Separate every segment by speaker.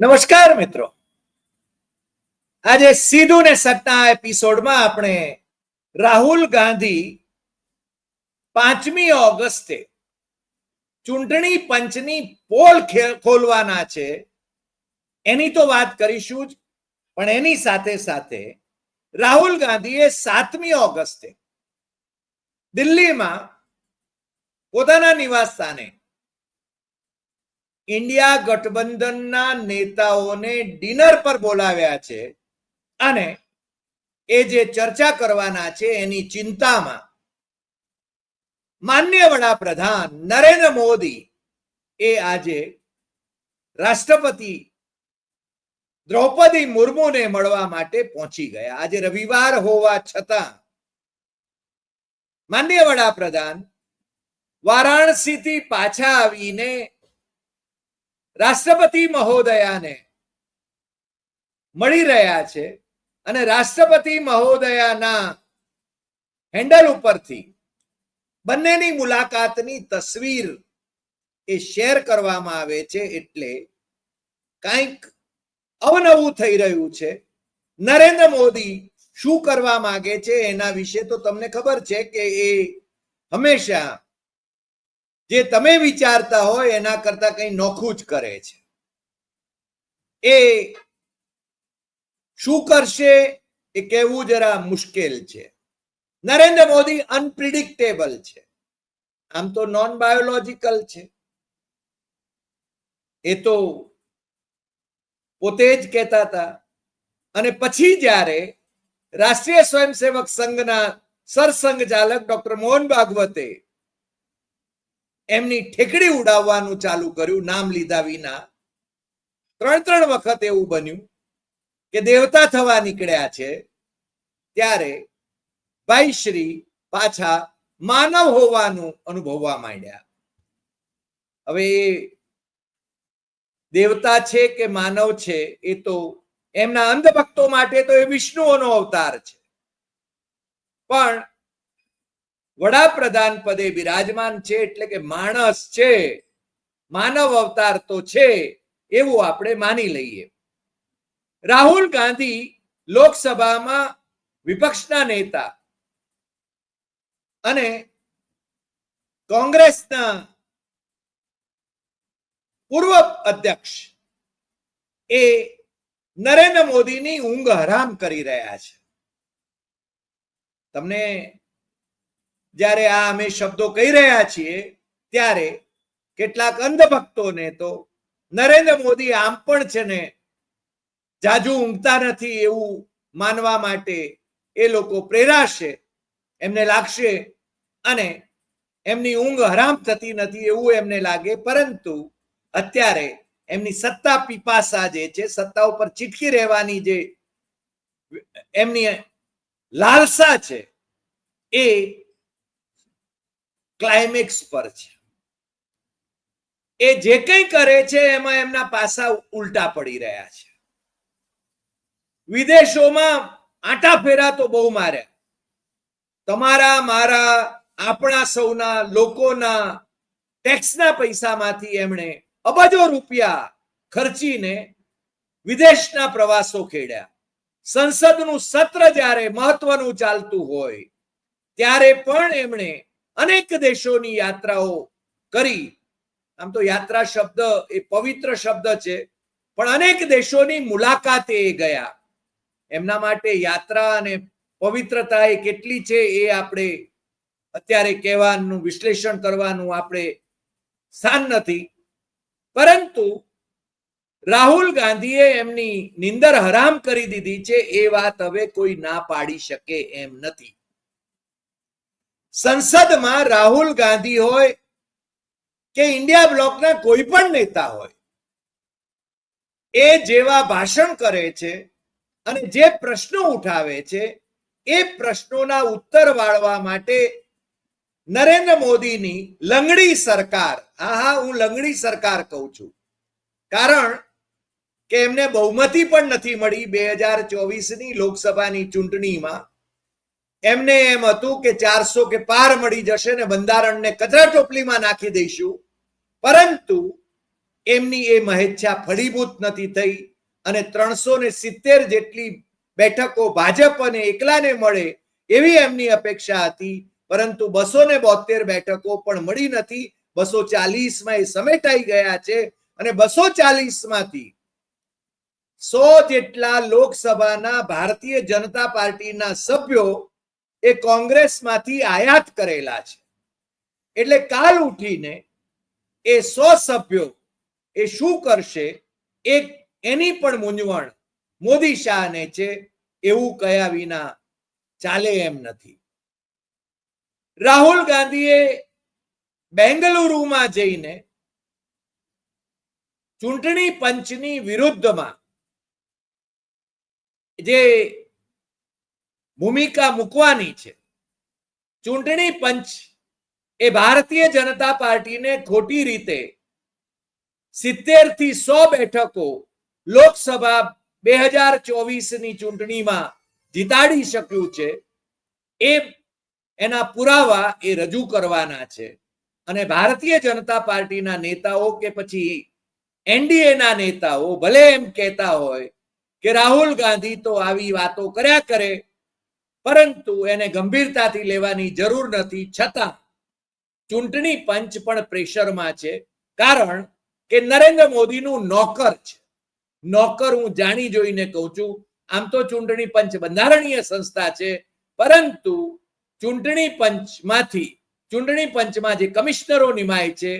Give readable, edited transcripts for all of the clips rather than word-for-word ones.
Speaker 1: નમસ્કાર મિત્રો, આજે સીધું ને સટના એપિસોડમાં આપણે રાહુલ ગાંધી 5મી ઓગસ્ટે ચૂંટણી પંચની પોલ ખોલવાના છે એની તો વાત કરીશું જ, પણ એની સાથે સાથે રાહુલ ગાંધીએ 7મી ઓગસ્ટે દિલ્હીમાં પોતાના નિવાસ સ્થાને ઇન્ડિયા ગઠબંધનના નેતાઓને ડિનર પર બોલાવ્યા છે અને એ જે ચર્ચા કરવાના છે એની ચિંતામાં માનનીય વડાપ્રધાન નરેન્દ્ર મોદી એ આજે રાષ્ટ્રપતિ દ્રૌપદી મુર્મુને મળવા માટે પહોંચી ગયા. આજે રવિવાર હોવા છતાં માનનીય વડાપ્રધાન વારાણસીથી પાછા આવીને રાષ્ટ્રપતિ મહોદયાને મળી રહ્યા છે અને રાષ્ટ્રપતિ મહોદયાના હેન્ડલ ઉપરથી બંનેની મુલાકાતની તસવીર એ શેર કરવામાં આવે છે. એટલે કંઈક અવનવું થઈ રહ્યું છે. નરેન્દ્ર મોદી શું કરવા માંગે છે એના વિશે તો તમને ખબર છે કે એ હંમેશા જે તમે વિચારતા હોય એના કરતા કંઈ નોખું જ કરે છે. એ શું કરશે એ કહેવું જરા મુશ્કેલ છે. નરેન્દ્ર મોદી અનપ્રિડિક્ટેબલ છે. આમ તો નોન બાયોલોજિકલ છે, એ તો પોતે જ કહેતા હતા. અને પછી જ્યારે રાષ્ટ્રીય સ્વયંસેવક સંઘના સરસંઘચાલક ડોક્ટર મોહન ભાગવતે એમની ઠેકડી ઉડાવવાનું ચાલુ કર્યું નામ લીધા વિના, 3 વખત એવું બન્યું કે દેવતા થવા નીકળ્યા છે, ત્યારે ભાઈ શ્રી પાછા માનવ હોવાનું અનુભવવા માંડ્યા. હવે દેવતા છે કે માનવ છે એ તો એમના અંધભક્તો માટે તો એ વિષ્ણુઓનો અવતાર છે, પણ વડાપ્રધાન પદે બિરાજમાન છે એટલે કે માણસ છે, માનવ અવતાર તો છે એવું આપણે માની લઈએ. રાહુલ ગાંધી લોકસભામાં વિપક્ષના નેતા અને કોંગ્રેસના પૂર્વ અધ્યક્ષ એ નરેન્દ્ર મોદીની ઊંઘ હરામ કરી રહ્યા છે. તમને જ્યારે આ અમે શબ્દો કહી રહ્યા છીએ ત્યારે કેટલાક અંધભક્તોને તો નરેન્દ્ર મોદી આમ પણ છે ને જાજુ ઊંઘતા નથી એવું માનવા માટે એ લોકો પ્રેરાશે, એમને લાગશે અને એમની ઊંઘ હરામ થતી નથી એવું એમને લાગે. પરંતુ અત્યારે એમની સત્તા પીપાસા જે છે, સત્તા ઉપર ચીટકી રહેવાની જે એમની લાલસા છે એ ક્લાઇમેક્સ પર છે. એ જે કંઈ કરે છે એમાં એમના પાસા ઉલટા પડી રહ્યા છે. વિદેશોમાં આંટા ફેરા તો બહુ માર્યા, તમારા મારા આપણા સૌના લોકોના ટેક્સના પૈસામાંથી એમણે અબજો રૂપિયા ખર્ચીને વિદેશના પ્રવાસો ખેડ્યા. સંસદનું સત્ર જ્યારે મહત્વનું ચાલતું હોય ત્યારે પણ એમણે અનેક દેશોની યાત્રાઓ કરી. આમ તો યાત્રા શબ્દ એ પવિત્ર શબ્દ છે, પણ અનેક દેશોની મુલાકાતે એ ગયા. એમના માટે યાત્રા અને પવિત્રતા એ કેટલી છે એ આપણે અત્યારે કહેવાનું, વિશ્લેષણ કરવાનું આપણે સ્થાન નથી. પરંતુ રાહુલ ગાંધીએ એમની નિંદર હરામ કરી દીધી છે એ વાત હવે કોઈ ના પાડી શકે એમ નથી. સંસદમાં રાહુલ ગાંધી હોય કે ઇન્ડિયા બ્લોકના કોઈ પણ નેતા હોય, એ જેવા ભાષણ કરે છે અને જે પ્રશ્નો ઉઠાવે છે એ પ્રશ્નોના ઉત્તર વાળવા માટે નરેન્દ્ર મોદીની લંગડી સરકાર, હા હું લંગડી સરકાર કહું છું, કારણ કે એમને બહુમતી પણ નથી મળી 2024ની લોકસભાની ચૂંટણીમાં. એમને એમ હતું કે 400 કે પાર મળી જશે ને બંધારણને કચરા ટોપલીમાં નાખી દઈશું. પરંતુ એમની એ મહેચ્છા ફળીભૂત નથી થઈ અને 370 જેટલી બેઠકો ભાજપને એકલાને મળે એવી એમની અપેક્ષા હતી, પરંતુ 272 બેઠકો પણ મળી નથી. 240માં એ સમેટાઈ ગયા છે અને 240 માંથી 100 જેટલા લોકસભાના ભારતીય જનતા પાર્ટીના સભ્યો એ કોંગ્રેસમાંથી આયાત કરેલા છે. એટલે કાલ ઉઠીને એ 100 સભ્યો એ શું કરશે એની પણ મૂંઝવણ મોદી શાહને છે, એવું કયા વિના ચાલે એમ નથી. રાહુલ ગાંધીએ બેંગલુરુમાં જઈને ચૂંટણી પંચની વિરુદ્ધમાં જે ભૂમિકા મૂકવાની છે, ચૂંટણી પંચ એ ભારતીય જનતા પાર્ટીને ખોટી રીતે 70 થી 100 બેઠકો લોકસભા 2024ની ચૂંટણીમાં જીતાડી શક્યું છે, એના પુરાવા એ રજૂ કરવાના છે. અને ભારતીય જનતા પાર્ટીના નેતાઓ કે પછી એનડીએના નેતાઓ ભલે એમ કહેતા હોય કે રાહુલ ગાંધી તો આવી વાતો કર્યા કરે, પરંતુ એને ગંભીરતાથી લેવાની જરૂર નથી, છતાં ચૂંટણી પંચ પણ પ્રેશરમાં છે. કારણ કે નરેન્દ્ર મોદીનું નોકર છે. નોકર હું જાણી જોઈને કહું છું. આમ તો ચૂંટણી પંચ બંધારણીય સંસ્થા છે, પરંતુ ચૂંટણી પંચમાં જે કમિશનરો નિમાય છે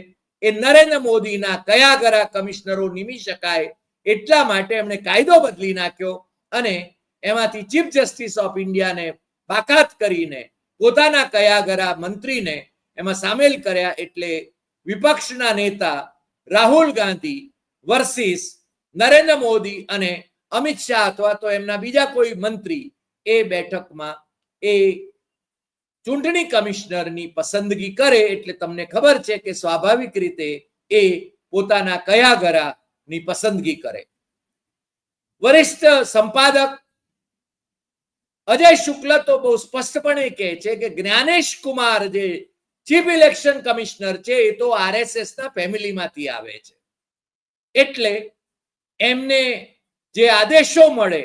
Speaker 1: એ નરેન્દ્ર મોદીના કયાગરા કમિશનરો નિમી શકાય એટલા માટે એમણે કાયદો બદલી નાખ્યો અને એમાંથી ચીફ જસ્ટિસ ઓફ ઇન્ડિયાને બાકાત કરીને પોતાના કયાગરા મંત્રીને એમાં સામેલ કર્યા. એટલે વિપક્ષના નેતા રાહુલ ગાંધી વર્સિસ નરેન્દ્ર મોદી અને અમિત શાહ અથવા તો એમના બીજા કોઈ મંત્રી એ બેઠકમાં એ ચૂંટણી કમિશનરની પસંદગી કરે. એટલે તમને ખબર છે કે સ્વાભાવિક રીતે એ પોતાના કયાગરાની પસંદગી કરે. વરિષ્ઠ સંપાદક અજય શુક્લ તો બહુ સ્પષ્ટપણે કહે છે કે જ્ઞાનેશ કુમાર જે ચીફ ઇલેક્શન કમિશનર છે એ તો આરએસએસ ના ફેમિલીમાંથી આવે છે, એટલે એમને જે આદેશો મળે,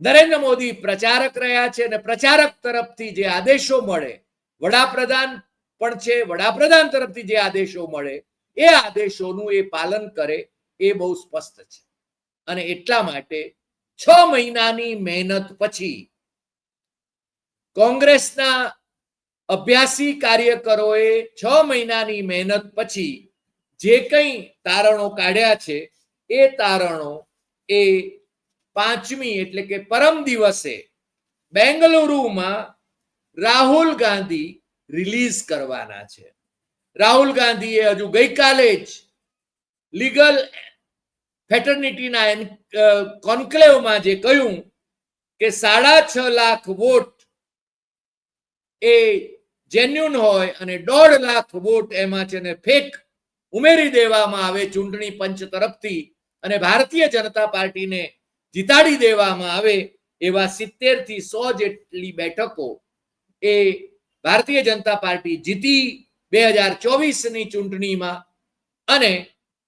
Speaker 1: નરેન્દ્ર મોદી પ્રચારક રહ્યા છે અને પ્રચારક તરફથી જે આદેશો મળે, વડાપ્રધાન પણ છે, વડાપ્રધાન તરફથી જે આદેશો મળે એ આદેશોનું એ પાલન કરે એ બહુ સ્પષ્ટ છે. અને એટલા માટે 6 મહિનાની મહેનત પછી કોંગ્રેસના અભ્યાસી કાર્યકરોએ 6 મહિનાની મહેનત પછી જે કંઈ તારણો કાઢ્યા છે એ તારણો એ 5મી એટલે કે પરમ દિવસે બેંગલુરુમાં રાહુલ ગાંધી રિલીઝ કરવાના છે. રાહુલ ગાંધીએ હજુ ગઈકાલે જ લીગલ ફેટર્નિટીના કોન્ક્લેવમાં જે કહ્યું કે 6.5 લાખ વોટ એ જેન્યુન હોય અને 1.5 લાખ વોટ એમાં છે ને ફેક ઉમેરી દેવામાં આવે ચૂંટણી પંચ તરફથી અને ભારતીય જનતા પાર્ટીને જીતાડી દેવામાં આવે. એવા 70 થી 100 જેટલી બેઠકો એ ભારતીય જનતા પાર્ટી જીતી 2024ની ચૂંટણીમાં અને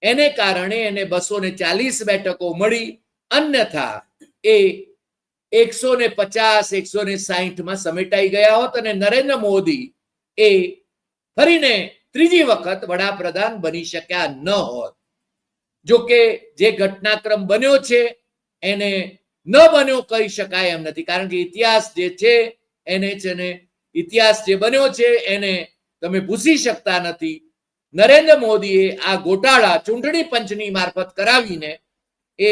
Speaker 1: એને કારણે એને 240 બેઠકો મળી. અન્યથા એ 150 160માં સમેટાઈ ગયા હોત અને નરેન્દ્ર મોદી એ ફરીને ત્રીજી વખત વડાપ્રધાન બની શક્યા ન હોત. જો કે જે ઘટનાક્રમ બન્યો છે એને ન બન્યો કહી શકાય એમ નથી, કારણ કે ઇતિહાસ જે છે એને છે ને ઇતિહાસ જે બન્યો છે એને તમે ભૂસી શકતા નથી. નરેન્દ્ર મોદીએ આ ગોટાળા ચૂંટણી પંચની મારફત કરાવીને એ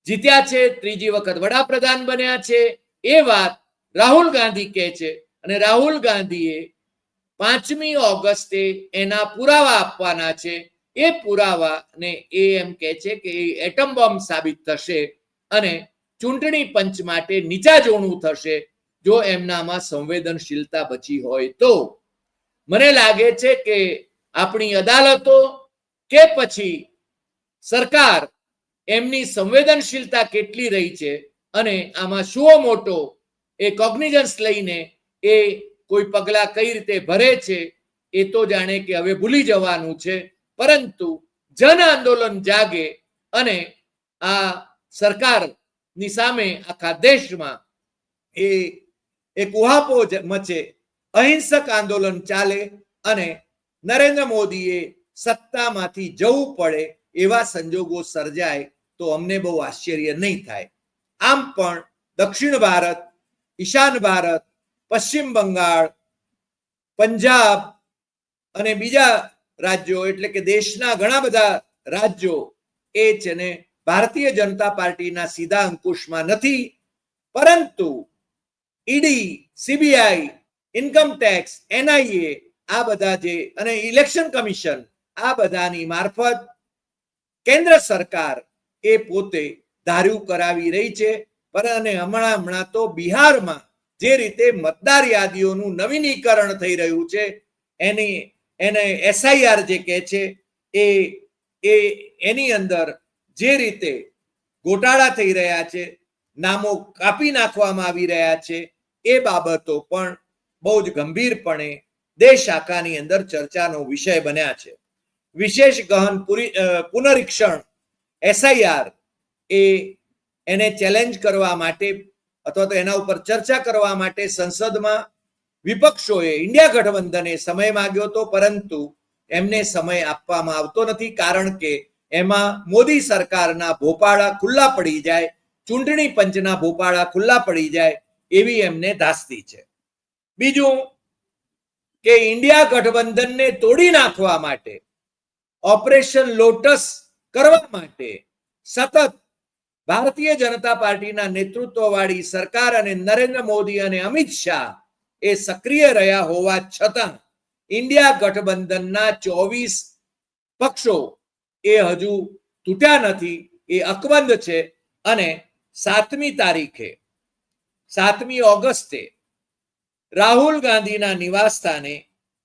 Speaker 1: જીત્યા છે, ત્રીજી વખત વડાપ્રધાન બન્યા છે. એ વાત રાહુલ ગાંધી કહે છે અને રાહુલ ગાંધીએ 5મી ઓગસ્ટે એના પુરાવા આપવાના છે. એ પુરાવાને એ એમ કહે છે કે એ એટમ બોમ્બ સાબિત થશે અને ચૂંટણી પંચ માટે નીચા જોણું થશે જો એમનામાં સંવેદનશીલતા બચી હોય તો. મને લાગે છે કે આપણી અદાલતો કે પછી સરકાર એમની સંવેદનશીલતા કેટલી રહી છે અને આમાં શું મોટો એ કોગ્નિઝન્સ લઈને એ કોઈ પગલા કઈ રીતે ભરે છે એ તો જાણે કે હવે ભૂલી જવાનું છે. પરંતુ જન આંદોલન જાગે અને આ સરકારની સામે આખા દેશમાં એક ઉહાપો મચે, અહિંસક આંદોલન ચાલે અને નરેન્દ્ર મોદીએ સત્તામાંથી જવું પડે એવા સંજોગો સર્જાય તો અમને બહુ આશ્ચર્ય નહીં થાય. આમ પણ દક્ષિણ ભારત, ઈશાન ભારત, પશ્ચિમ બંગાળ, પંજાબ અને બીજા રાજ્યો એટલે કે દેશના ઘણા બધા રાજ્યો એ છે ને ભારતીય જનતા પાર્ટીના સીધા અંકુશમાં નથી, પરંતુ ED, CBI, income tax, NIA આ બધા જે અને ઇલેક્શન કમિશન આ બધાની મારફત કેન્દ્ર સરકાર એ પોતે ધાર્યું કરાવી રહી છે. અને હમણાં તો બિહારમાં જે રીતે મતદાર યાદીઓનું નવીનીકરણ થઈ રહ્યું છે એને એસઆઈઆર જે કહે છે એની અંદર જે રીતે ગોટાળા થઈ રહ્યા છે, નામો કાપી નાખવામાં આવી રહ્યા છે, એ બાબતો પણ બહુ જ ગંભીરપણે દેશ આખાની અંદર ચર્ચાનો વિષય બન્યા છે. વિશેષ ગહન પુનરીક્ષણ એસઆઈઆર એને ચેલેન્જ કરવા માટે અથવા તો એના ઉપર ચર્ચા કરવા માટે સંસદમાં વિપક્ષોએ, ઇન્ડિયા ગઠબંધને સમય માંગ્યો હતો, પરંતુ એમને સમય આપવામાં આવતો નથી, કારણ કે એમાં મોદી સરકારના ભોપાળા ખુલ્લા પડી જાય, ચૂંટણી પંચના ભોપાળા ખુલ્લા પડી જાય એવી એમને ધાસ્તી છે. બીજું કે ઇન્ડિયા ગઠબંધનને તોડી નાખવા માટે, ઓપરેશન લોટસ કરવા માટે સતત ભારતીય જનતા પાર્ટીના નેતૃત્વવાળી સરકાર અને નરેન્દ્ર મોદી અને અમિત શાહ એ સક્રિય રહ્યા હોવા છતાં ઇન્ડિયા ગઠબંધનના 24 પક્ષો એ હજુ તૂટ્યા નથી, એ અકબંધ છે. અને 7મી ઓગસ્ટે રાહુલ ગાંધીના નિવાસ સ્થાને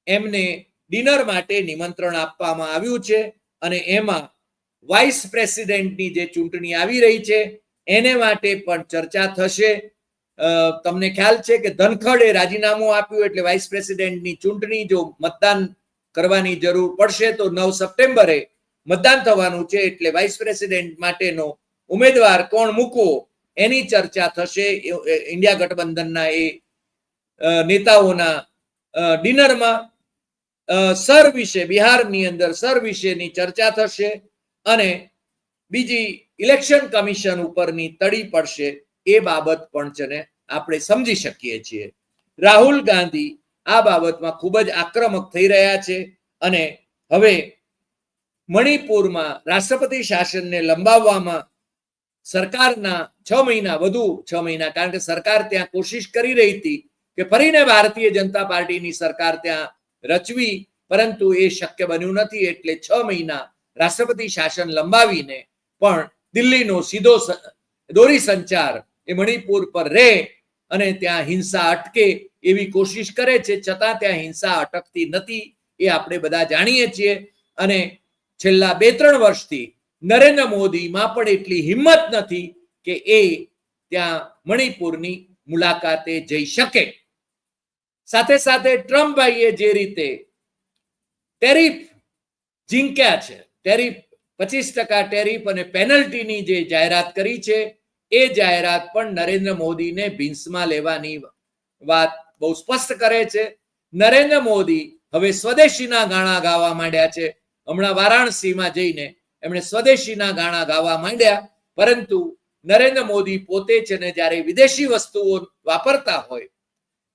Speaker 1: એમને ડિનર માટે નિમંત્રણ આપવામાં આવ્યું છે અને એમાં વાઇસ પ્રેસિડેન્ટની જે ચૂંટણી આવી રહી છે એને માટે પણ ચર્ચા થશે. તમને ખ્યાલ છે કે ધનખડે રાજીનામું આપ્યું એટલે વાઇસ પ્રેસિડેન્ટની ચૂંટણી જો મતદાન કરવાની જરૂર પડશે તો 9 સપ્ટેમ્બરે મતદાન થવાનું છે, એટલે વાઇસ પ્રેસિડેન્ટ માટેનો ઉમેદવાર કોણ મૂકવો એની ચર્ચા થશે ઇન્ડિયા ગઠબંધનના એ નેતાઓના ડિનરમાં. સર વિશે, બિહારની અંદર સર વિશેની ચર્ચા થશે અને બીજી ઇલેક્શન કમિશન ઉપરની તડી પડશે એ બાબત પણ છે ને આપણે સમજી શકીએ છીએ. રાહુલ ગાંધી આ બાબતમાં ખૂબ જ આક્રમક થઈ રહ્યા છે અને હવે મણિપુરમાં રાષ્ટ્રપતિ શાસનને લંબાવવામાં સરકારના 6 મહિના, વધુ 6 મહિના, કારણ કે સરકાર ત્યાં કોશિશ કરી રહી હતી કે ફરીને ભારતીય જનતા પાર્ટીની સરકાર ત્યાં રચવી, પરંતુ એ શક્ય બન્યું નથી, એટલે 6 મહિના રાષ્ટ્રપતિ શાસન લંબાવીને પણ દિલ્હીનો સીધો દોરી સંચાર એ મણિપુર પર રહે અને ત્યાં હિંસા અટકે એવી કોશિશ કરે છે, છતાં ત્યાં હિંસા અટકતી નથી એ આપણે બધા જાણીએ છીએ. અને છેલ્લા 2-3 વર્ષથી નરેન્દ્ર મોદીમાં પણ એટલી હિંમત નથી કે એ ત્યાં મણિપુરની મુલાકાતે જઈ શકે. સાથે સાથે ટ્રમ્પભાઈએ જે રીતે ટેરિફ ઝીંક્યા છે, ટેરિફ 25% ટેરિફ અને પેનલ્ટીની જે જાહેરાત કરી છે એ જાહેરાત પણ નરેન્દ્ર મોદીને ભીંસમાં લેવાની વાત બહુ સ્પષ્ટ કરે છે. નરેન્દ્ર મોદી હવે સ્વદેશીના ગાણા ગાવા માંડ્યા છે. હમણાં વારાણસીમાં જઈને એમણે સ્વદેશીના ગાણા ગાવા માંડ્યા, પરંતુ નરેન્દ્ર મોદી પોતે છે ને જ્યારે વિદેશી વસ્તુઓ વાપરતા હોય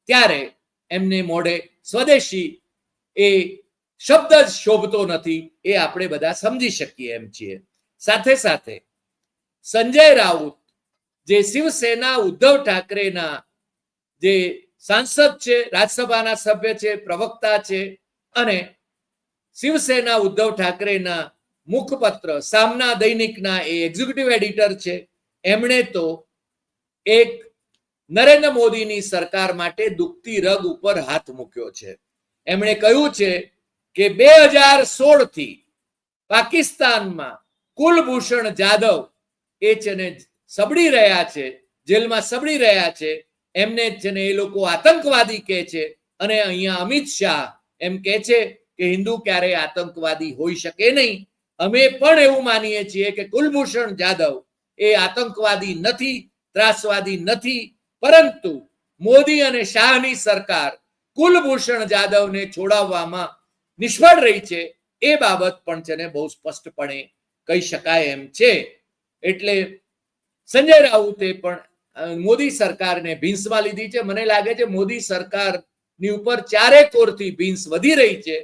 Speaker 1: ત્યારે એમને મોઢે સ્વદેશી એ શબ્દ જ શોભતો નથી, એ આપણે બધા સમજી શકીએ એમ છીએ. સાથે સાથે સંજય રાઉત જે શિવસેના ઉદ્ધવ ઠાકરેના જે સાંસદ છે, રાજ્યસભાના સભ્ય છે, પ્રવક્તા છે અને શિવસેના ઉદ્ધવ ઠાકરેના મુખપત્ર સામના દૈનિકના એ એક્ઝિક્યુટિવ એડિટર છે, એમણે તો એક નરેન્દ્ર મોદીની સરકાર માટે દુખતી રગ ઉપર હાથ મૂક્યો છે. એમણે કહ્યું છે કે 2016 થી પાકિસ્તાનમાં કુલભૂષણ જાદવ એ છે ને સબડી રહ્યા છે, જેલમાં સબડી રહ્યા છે, એમને છે ને એ લોકો આતંકવાદી કહે છે અને અહીંયા અમિત શાહ એમ કહે છે કે કે હિન્દુ ક્યારેય આતંકવાદી હોઈ શકે નહીં. અમે પણ એવું માનીએ છીએ કે કુલભૂષણ જાદવ એ આતંકવાદી નથી, ત્રાસવાદી નથી, પરંતુ મોદી અને શાહની સરકાર કુલભૂષણ જાદવને છોડાવવામાં નિષ્ફળ રહી છે. એ બાબત પણ છે ને બહુ સ્પષ્ટપણે કહી શકાય એમ છે. એટલે સંજય રાઉતે પણ મોદી સરકારને ભીંસમાં લીધી છે. મને લાગે છે મોદી સરકારની ઉપર ચારે કોરથી ભીંસ વધી રહી છે.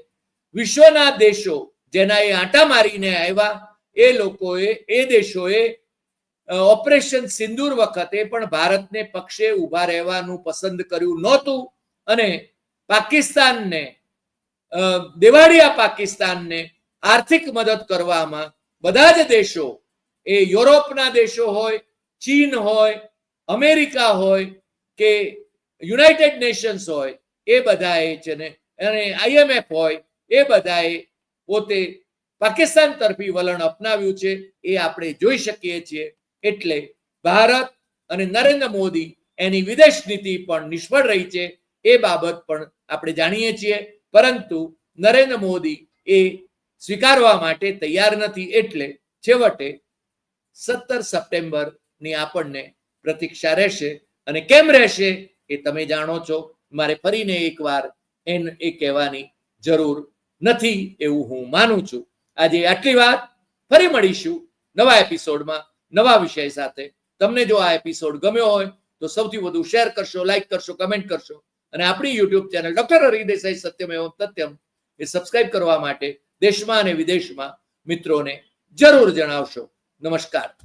Speaker 1: વિશ્વના દેશો જેના એ આંટા મારીને આવ્યા એ લોકોએ, એ દેશોએ ઓપરેશન સિંદૂર વખતે પણ ભારતને પક્ષે ઉભા રહેવાનું પસંદ કર્યું નહોતું અને પાકિસ્તાનને, દેવાળિયા પાકિસ્તાનને આર્થિક મદદ કરવામાં બધા જ દેશો, એ યુરોપના દેશો હોય, ચીન હોય, અમેરિકા હોય કે યુનાઇટેડ નેશન્સ હોય, એ બધાએ છે ને, અને IMF હોય, એ બધાએ પોતે પાકિસ્તાન તરફી વલણ અપનાવ્યું છે. એ આપણે જોઈ શકીએ છીએ. એટલે ભારત અને નરેન્દ્ર મોદી એની વિદેશ નીતિ પણ નિષ્ફળ રહી છે. એ બાબત પણ આપણે જાણીએ છીએ. પરંતુ નરેન્દ્ર મોદી એ સ્વીકારવા માટે તૈયાર નથી. એટલે છેવટે 17 સપ્ટેમ્બરની આપણને પ્રતીક્ષા રહેશે. અને કેમ રહેશે એ તમે જાણો છો. મારે ફરીને એકવાર એ કહેવાની જરૂર નથી એવું હું માનું છું. આજે આટલી વાત. ફરી મળીશું નવા એપિસોડમાં નવા વિષય સાથે. તમને જો આ એપિસોડ ગમ્યો હોય તો સૌથી વધુ શેર કરશો, લાઈક કરશો, કમેન્ટ કરશો અને આપણી YouTube channel doctor Hari Desai Satyamev Tathyam એ સબસ્ક્રાઇબ કરવા માટે દેશમાં અને વિદેશમાં મિત્રોને જરૂર જણાવશો. નમસ્કાર.